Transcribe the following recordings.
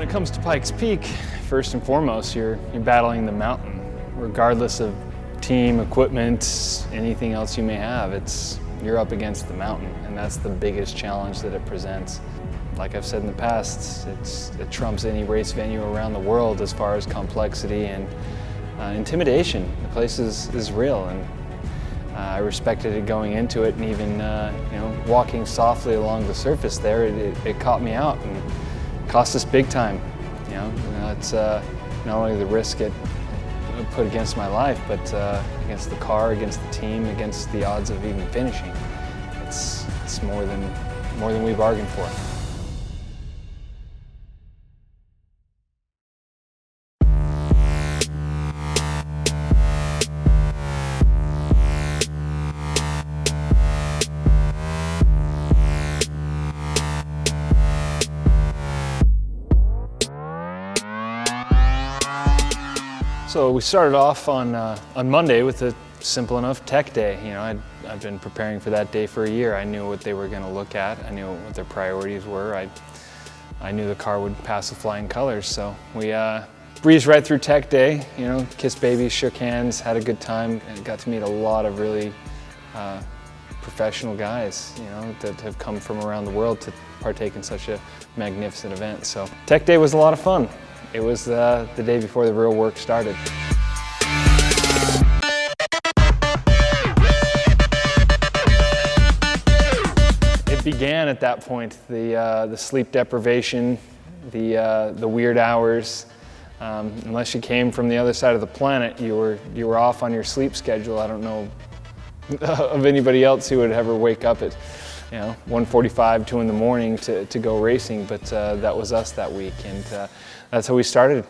it comes to Pikes Peak, first and foremost, you're battling the mountain. Regardless of team, equipment, anything else you may have, you're up against the mountain, and that's the biggest challenge that it presents. Like I've said in the past, it trumps any race venue around the world as far as complexity and intimidation. The place is real, and I respected it going into it, and even walking softly along the surface there, it caught me out and cost us big time. It's not only the risk it put against my life, but against the car, against the team, against the odds of even finishing. It's more than we bargained for. So we started off on Monday with a simple enough tech day. I've been preparing for that day for a year. I knew what they were going to look at. I knew what their priorities were. I knew the car would pass with flying colors. So we breezed right through tech day. Kissed babies, shook hands, had a good time, and got to meet a lot of really professional guys. That have come from around the world to partake in such a magnificent event. So tech day was a lot of fun. It was the day before the real work started. It began at that point, the sleep deprivation, the weird hours. Unless you came from the other side of the planet, you were off on your sleep schedule. I don't know of anybody else who would ever wake up at 1:45, 2 in the morning to go racing, but that was us that week, and that's how we started.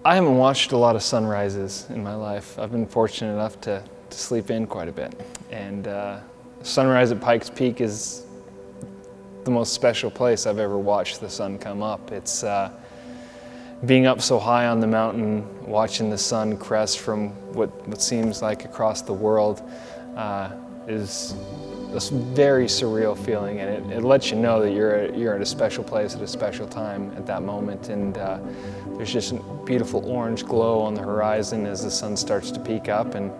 I haven't watched a lot of sunrises in my life. I've been fortunate enough to sleep in quite a bit, and sunrise at Pikes Peak is the most special place I've ever watched the sun come up. It's being up so high on the mountain, watching the sun crest from what seems like across the world is this very surreal feeling, and it lets you know that you're at a special place at a special time at that moment, and there's just a beautiful orange glow on the horizon as the sun starts to peak up. And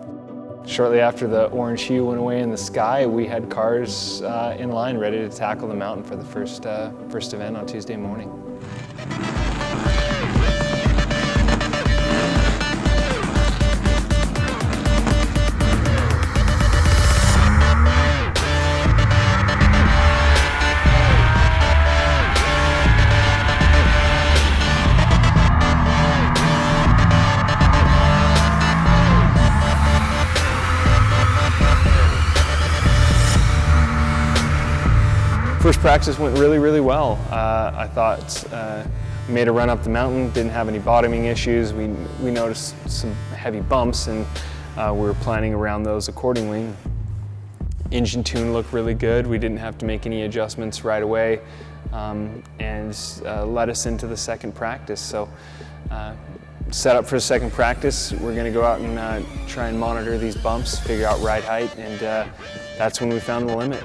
shortly after the orange hue went away in the sky, we had cars in line ready to tackle the mountain for the first event on Tuesday morning. First practice went really, really well. I thought we made a run up the mountain, didn't have any bottoming issues. We noticed some heavy bumps, and we were planning around those accordingly. Engine tune looked really good. We didn't have to make any adjustments right away, and led us into the second practice. So set up for the second practice. We're gonna go out and try and monitor these bumps, figure out ride height, and that's when we found the limit.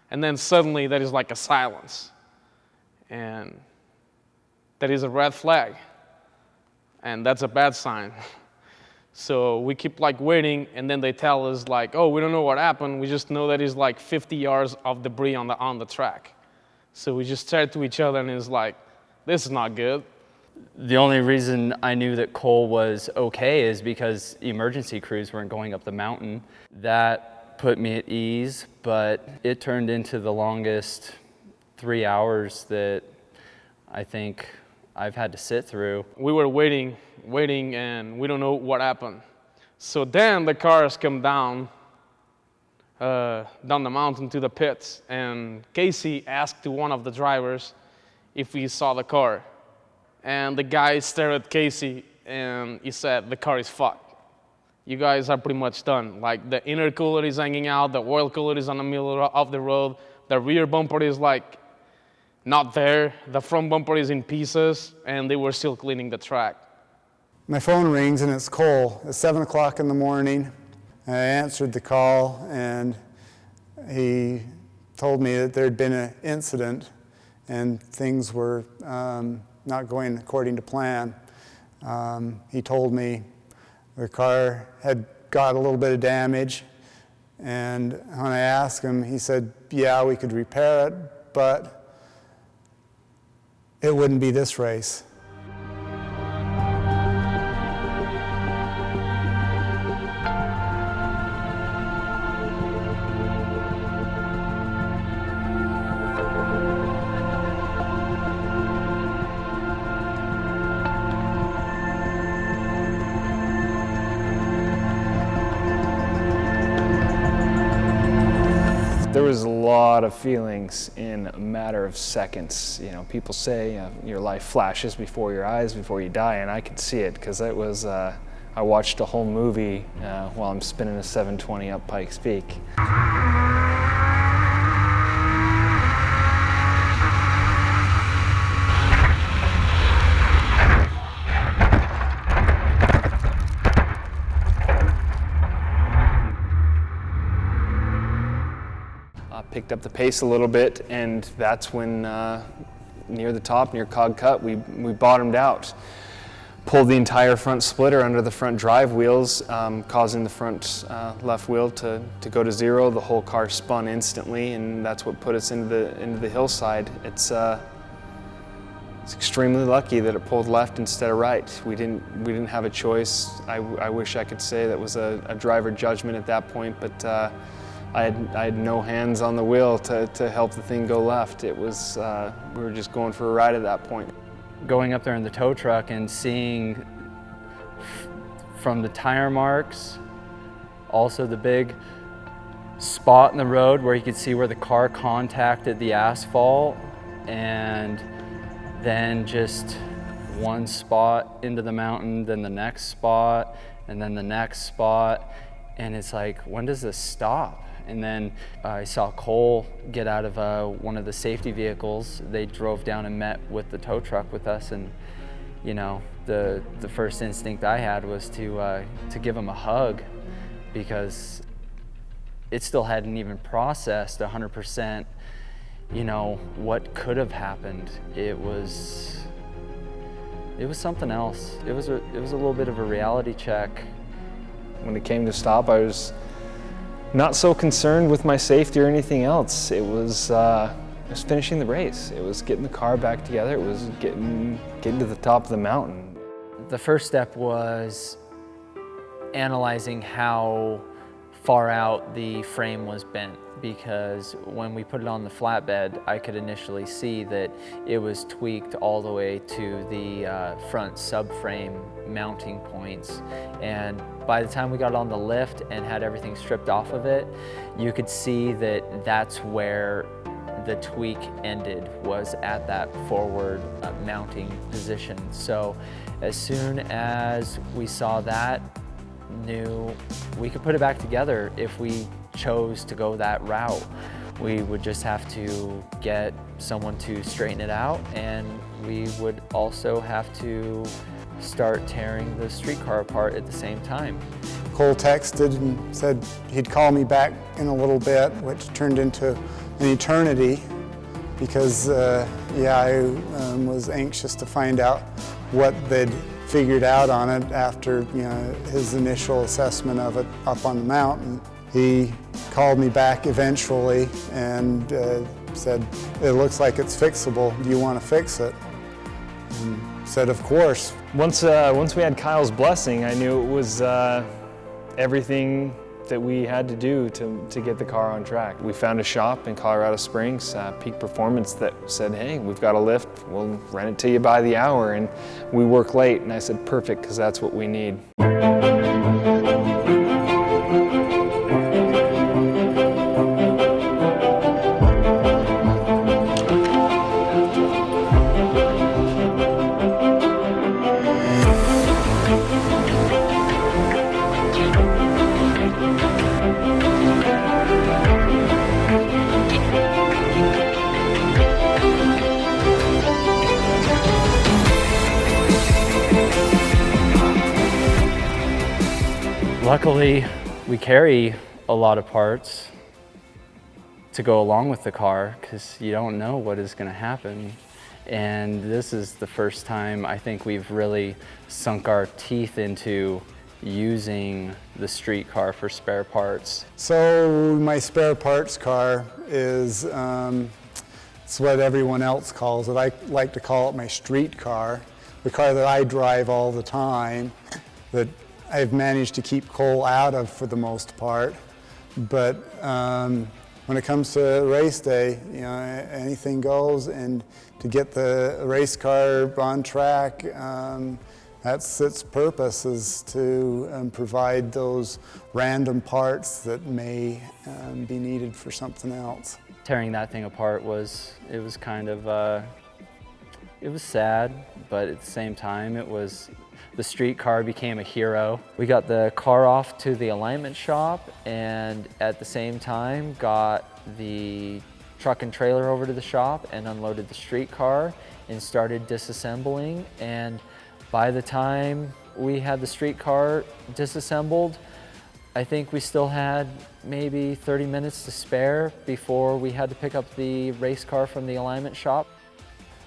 And then suddenly there is like a silence. And that is a red flag. And that's a bad sign. So we keep like waiting, and then they tell us like, oh, we don't know what happened. We just know that it's like 50 yards of debris on the track. So we just stared to each other, and it's like, this is not good. The only reason I knew that Cole was okay is because emergency crews weren't going up the mountain. That put me at ease, but it turned into the longest 3 hours that I think I've had to sit through. We were waiting, and we don't know what happened. So then the cars come down the mountain to the pits, and Casey asked to one of the drivers if he saw the car. And the guy stared at Casey, and he said, the car is fucked. You guys are pretty much done. Like, the intercooler is hanging out, the oil cooler is on the middle of the road, the rear bumper is like not there, the front bumper is in pieces, and they were still cleaning the track. My phone rings and it's Cole. It's 7 o'clock in the morning. I answered the call, and he told me that there had been an incident and things were not going according to plan. He told me the car had got a little bit of damage, and when I asked him, he said, yeah, we could repair it, but it wouldn't be this race. There was a lot of feelings in a matter of seconds. You know, people say your life flashes before your eyes before you die, and I could see it because it was. I watched a whole movie while I'm spinning a 720 up Pikes Peak. Picked up the pace a little bit, and that's when near the top, near Cog Cut, we bottomed out. Pulled the entire front splitter under the front drive wheels, causing the front left wheel to go to zero. The whole car spun instantly, and that's what put us into the hillside. It's extremely lucky that it pulled left instead of right. We didn't have a choice. I wish I could say that was a driver judgment at that point, but I had no hands on the wheel to help the thing go left. It was, we were just going for a ride at that point. Going up there in the tow truck and seeing from the tire marks, also the big spot in the road where you could see where the car contacted the asphalt, and then just one spot into the mountain, then the next spot, and then the next spot. And it's like, when does this stop? And then I saw Cole get out of one of the safety vehicles. They drove down and met with the tow truck with us, and you know, the first instinct I had was to give him a hug, because it still hadn't even processed 100%, you know, what could have happened. It was something else. It was a little bit of a reality check. When it came to stop, I was not so concerned with my safety or anything else. It was finishing the race. It was getting the car back together. It was getting to the top of the mountain. The first step was analyzing how far out the frame was bent, because when we put it on the flatbed, I could initially see that it was tweaked all the way to the front subframe mounting points. And by the time we got on the lift and had everything stripped off of it, you could see that that's where the tweak ended, was at that forward mounting position. So as soon as we saw that, knew we could put it back together if we chose to go that route. We would just have to get someone to straighten it out, and we would also have to start tearing the streetcar apart at the same time. Cole texted and said he'd call me back in a little bit, which turned into an eternity, because I was anxious to find out what they'd figured out on it after his initial assessment of it up on the mountain. He called me back eventually and said, "It looks like it's fixable. Do you want to fix it?" And said, "Of course." Once we had Kyle's blessing, I knew it was everything that we had to do to get the car on track. We found a shop in Colorado Springs, Peak Performance, that said, "Hey, we've got a lift, we'll rent it to you by the hour," and we work late. And I said, "Perfect, because that's what we need." Luckily, we carry a lot of parts to go along with the car because you don't know what is going to happen. And this is the first time I think we've really sunk our teeth into using the street car for spare parts. So my spare parts car is it's what everyone else calls it. I like to call it my street car, the car that I drive all the time, that I've managed to keep Cole out of for the most part. But when it comes to race day, anything goes, and to get the race car on track, that's its purpose, is to provide those random parts that may be needed for something else. Tearing that thing apart was kind of, it was sad, but at the same time the street car became a hero. We got the car off to the alignment shop, and at the same time got the truck and trailer over to the shop and unloaded the street car and started disassembling. And by the time we had the street car disassembled, I think we still had maybe 30 minutes to spare before we had to pick up the race car from the alignment shop.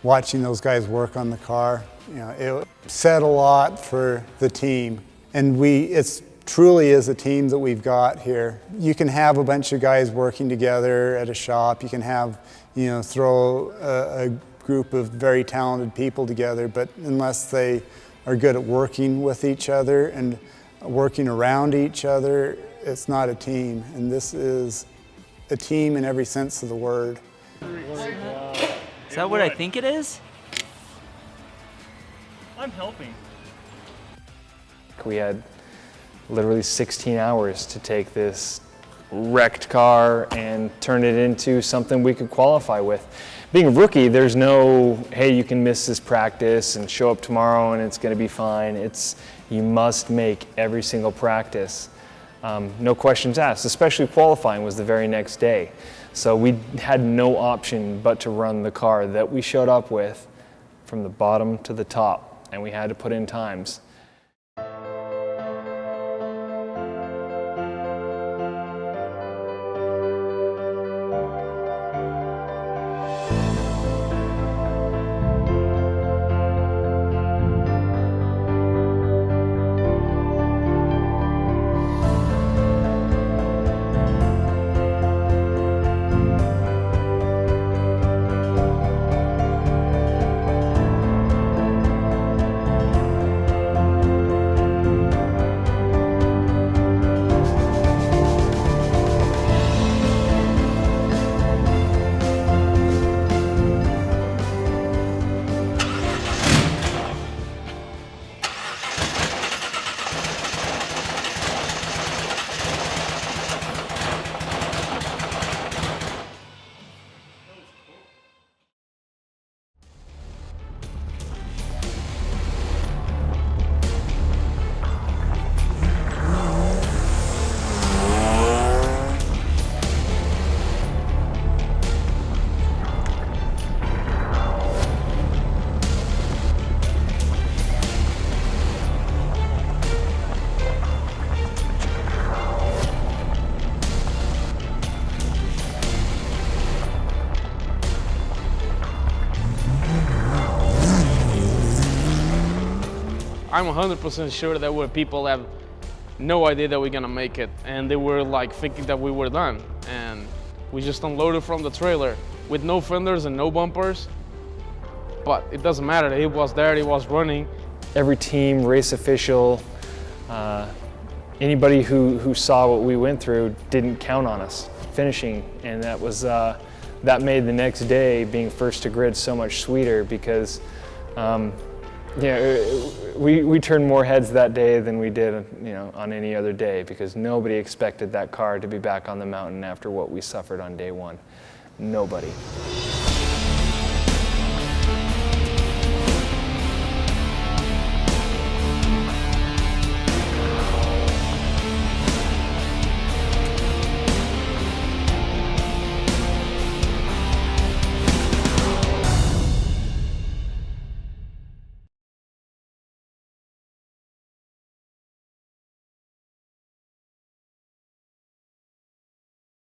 Watching those guys work on the car, it said a lot for the team. And it truly is a team that we've got here. You can have a bunch of guys working together at a shop. You can have, throw a group of very talented people together, but unless they are good at working with each other and working around each other, it's not a team. And this is a team in every sense of the word. Is that what I think it is? I'm helping. We had literally 16 hours to take this wrecked car and turn it into something we could qualify with. Being a rookie, there's no, hey, you can miss this practice and show up tomorrow and it's going to be fine. You must make every single practice. No questions asked, especially qualifying was the very next day. So we had no option but to run the car that we showed up with from the bottom to the top, and we had to put in times. I'm 100% sure there were people that have no idea that we're gonna make it, and they were like thinking that we were done. And we just unloaded from the trailer with no fenders and no bumpers. But it doesn't matter, he was there, he was running. Every team, race official, anybody who saw what we went through didn't count on us finishing, and that was that made the next day being first to grid so much sweeter because we turned more heads that day than we did on any other day because nobody expected that car to be back on the mountain after what we suffered on day one. Nobody.